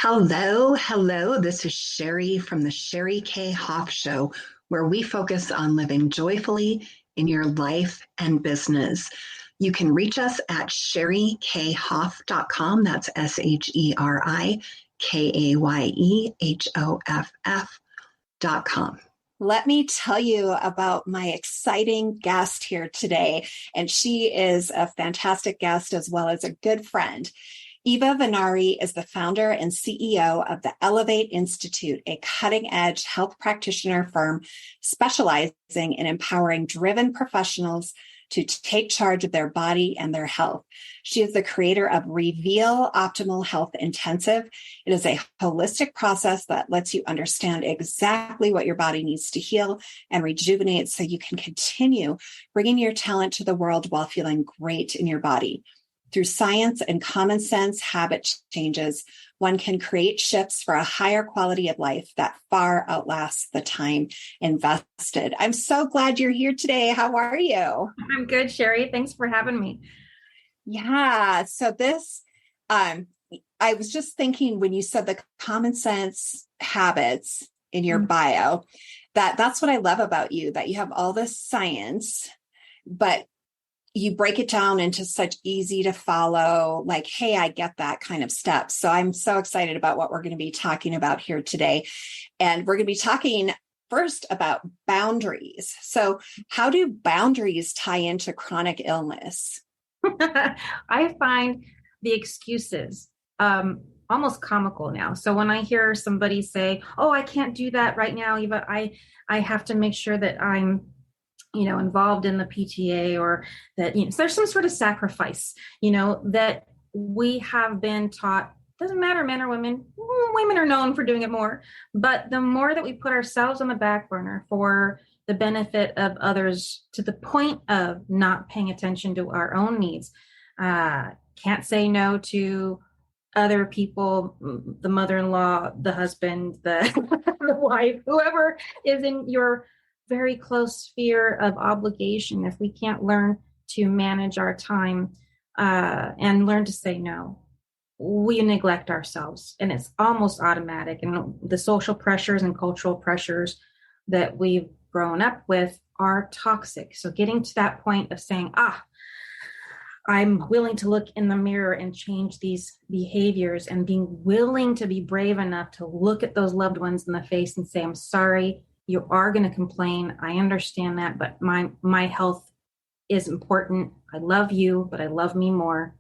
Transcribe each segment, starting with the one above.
Hello. This is Sheri from the Sheri Kaye Hoff Show, where we focus on living joyfully in your life and business. You can reach us at sherikayhoff.com. That's SherikayEhoff.com. Let me tell you about my exciting guest here today. And she is a fantastic guest as well as a good friend. Eva Vennari is the founder and CEO of the Elevate Institute, a cutting-edge health practitioner firm specializing in empowering driven professionals to take charge of their body and their health. She is the creator of Reveal Optimal Health Intensive. It is a holistic process that lets you understand exactly what your body needs to heal and rejuvenate so you can continue bringing your talent to the world while feeling great in your body. Through science and common sense habit changes, one can create shifts for a higher quality of life that far outlasts the time invested. I'm so glad you're here today. How are you? I'm good, Sheri. Thanks for having me. Yeah. So I was just thinking when you said the common sense habits in your bio, that's what I love about you, that you have all this science, but you break it down into such easy to follow, like, hey, I get that kind of steps. So I'm so excited about what we're going to be talking about here today. And we're going to be talking first about boundaries. So how do boundaries tie into chronic illness? I find the excuses almost comical now. So when I hear somebody say, oh, I can't do that right now, Eva, I have to make sure that I'm involved in the PTA, or that, so there's some sort of sacrifice, that we have been taught. Doesn't matter, men or women. Women are known for doing it more. But the more that we put ourselves on the back burner for the benefit of others, to the point of not paying attention to our own needs, can't say no to other people, the mother-in-law, the husband, the wife, whoever is in your very close sphere of obligation. If we can't learn to manage our time and learn to say no, we neglect ourselves, and it's almost automatic. And the social pressures and cultural pressures that we've grown up with are toxic. So getting to that point of saying, I'm willing to look in the mirror and change these behaviors, and being willing to be brave enough to look at those loved ones in the face and say, I'm sorry, you are going to complain. I understand that, but my health is important. I love you, but I love me more.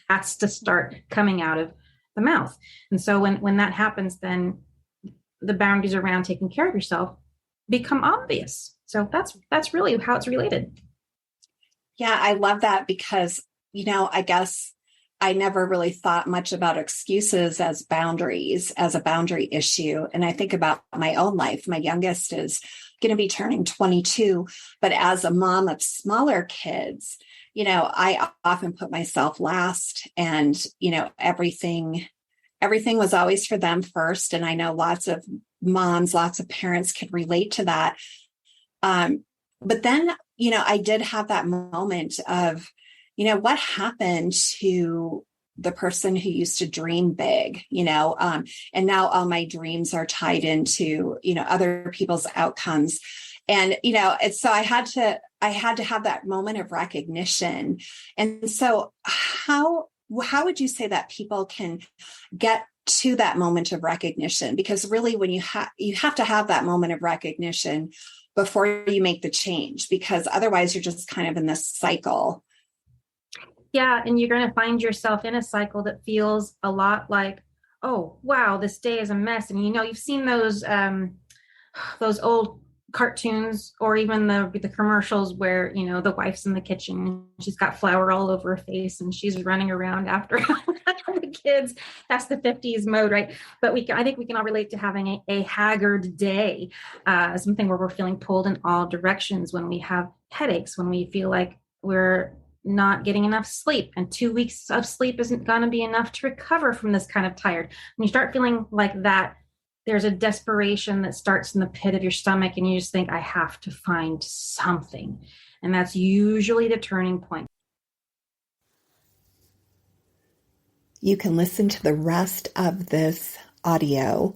Has to start coming out of the mouth. And so when that happens, then the boundaries around taking care of yourself become obvious. So that's really how it's related. Yeah, I love that because, I guess I never really thought much about excuses as boundaries, as a boundary issue. And I think about my own life. My youngest is going to be turning 22, but as a mom of smaller kids, I often put myself last, and, everything was always for them first. And I know lots of moms, lots of parents could relate to that. But then, I did have that moment of, what happened to the person who used to dream big, and now all my dreams are tied into, other people's outcomes. And, so I had to have that moment of recognition. And so how would you say that people can get to that moment of recognition? Because really, when you have to have that moment of recognition before you make the change, because otherwise you're just kind of in this cycle. Yeah. And you're going to find yourself in a cycle that feels a lot like, oh, wow, this day is a mess. And, you've seen those old cartoons, or even the commercials where, the wife's in the kitchen, she's got flour all over her face and she's running around after the kids. That's the 50s mode, right? But I think we can all relate to having a haggard day, something where we're feeling pulled in all directions, when we have headaches, when we feel like we're not getting enough sleep, and 2 weeks of sleep isn't going to be enough to recover from this kind of tired. When you start feeling like that, there's a desperation that starts in the pit of your stomach, and you just think, I have to find something. And that's usually the turning point. You can listen to the rest of this audio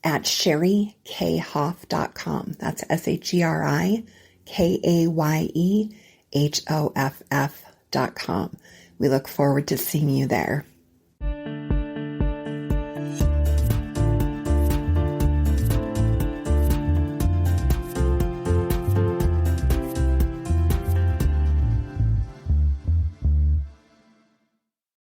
at sherikayhoff.com. That's SherikayEhoff.com. We look forward to seeing you there.